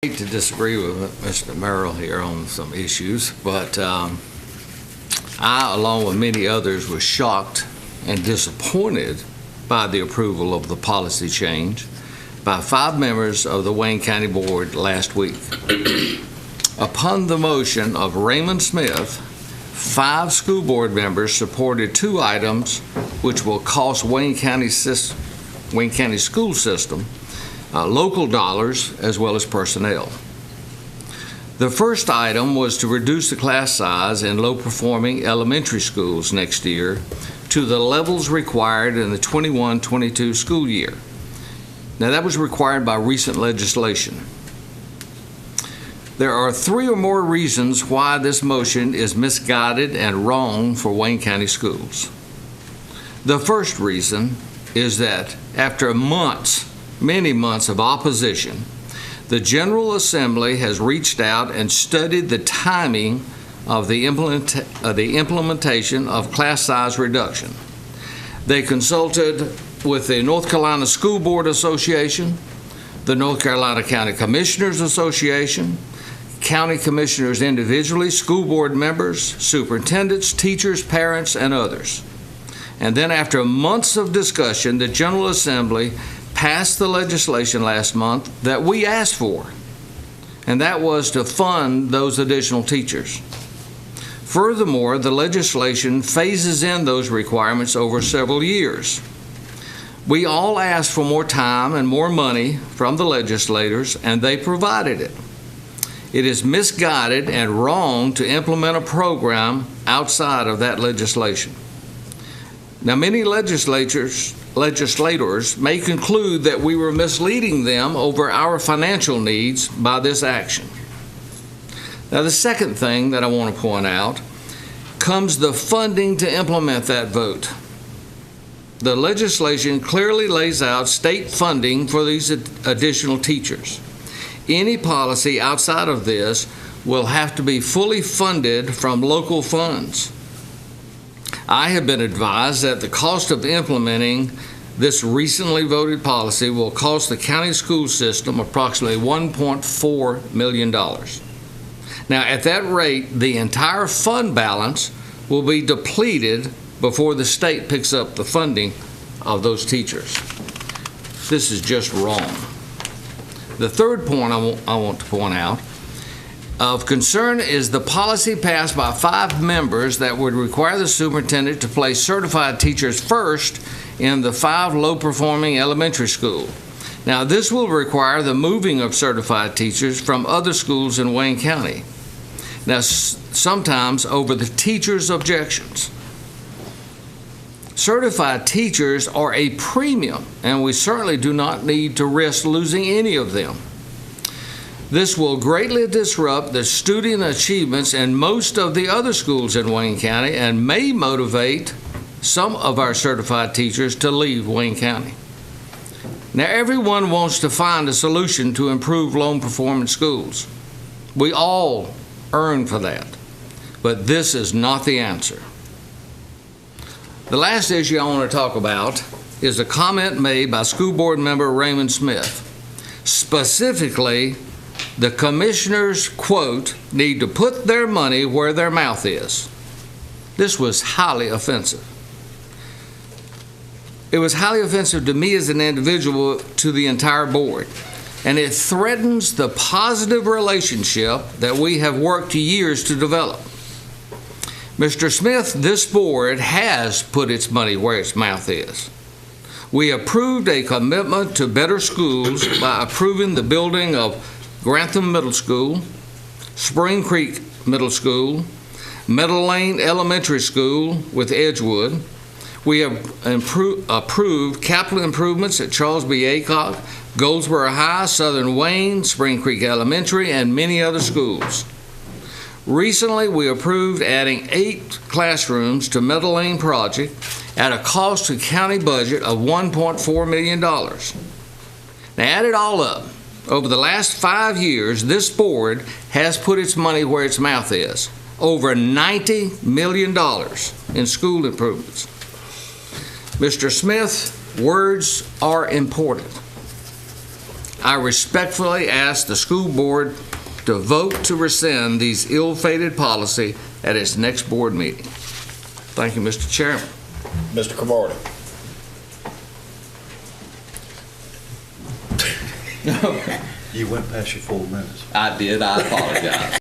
I hate to disagree with Mr. Merrill here on some issues, but I, along with many others, was shocked and disappointed by the approval of the policy change by 5 members of the Wayne County Board last week. Upon the motion of Raymond Smith, 5 school board members supported 2 items which will cost Wayne County school system local dollars as well as personnel. The first item was to reduce the class size in low-performing elementary schools next year to the levels required in the 21-22 school year. Now, that was required by recent legislation. There are 3 or more reasons why this motion is misguided and wrong for Wayne County schools. The first reason is that after many months of opposition, the General Assembly has reached out and studied the timing of the implementation of class size reduction. They consulted with the North Carolina School Board Association, the North Carolina County Commissioners Association, county commissioners individually, school board members, superintendents, teachers, parents, and others. And then after months of discussion, the General Assembly passed the legislation last month that we asked for, and that was to fund those additional teachers. Furthermore, the legislation phases in those requirements over several years. We all asked for more time and more money from the legislators, and they provided it. It is misguided and wrong to implement a program outside of that legislation. Now, many legislators may conclude that we were misleading them over our financial needs by this action. Now, the second thing that I want to point out comes the funding to implement that vote. The legislation clearly lays out state funding for these additional teachers. Any policy outside of this will have to be fully funded from local funds. I have been advised that the cost of implementing this recently voted policy will cost the county school system approximately $1.4 million. Now, at that rate, the entire fund balance will be depleted before the state picks up the funding of those teachers. This is just wrong. The third point I want to point out of concern is the policy passed by 5 members that would require the superintendent to place certified teachers first in the 5 low-performing elementary schools. Now, this will require the moving of certified teachers from other schools in Wayne County. Now, sometimes over the teachers' objections. Certified teachers are a premium, and we certainly do not need to risk losing any of them. This will greatly disrupt the student achievements in most of the other schools in Wayne County and may motivate some of our certified teachers to leave Wayne County. Now, everyone wants to find a solution to improve low-performing schools. We all earn for that, but this is not the answer. The last issue I want to talk about is a comment made by school board member Raymond Smith. Specifically, the commissioners, quote, need to put their money where their mouth is. This was highly offensive. It was highly offensive to me as an individual, to the entire board, and it threatens the positive relationship that we have worked years to develop. Mr. Smith, this board has put its money where its mouth is. We approved a commitment to better schools by approving the building of Grantham Middle School, Spring Creek Middle School, Meadow Lane Elementary School with Edgewood. We have approved capital improvements at Charles B. Aycock, Goldsboro High, Southern Wayne, Spring Creek Elementary, and many other schools. Recently, we approved adding 8 classrooms to Meadow Lane project at a cost to county budget of $1.4 million. Now, add it all up. Over the last 5 years, this board has put its money where its mouth is. Over $90 million in school improvements. Mr. Smith, words are important. I respectfully ask the school board to vote to rescind these ill-fated policy at its next board meeting. Thank you, Mr. Chairman. Mr. Cromartie. You went past your 4 minutes. I did. I apologize.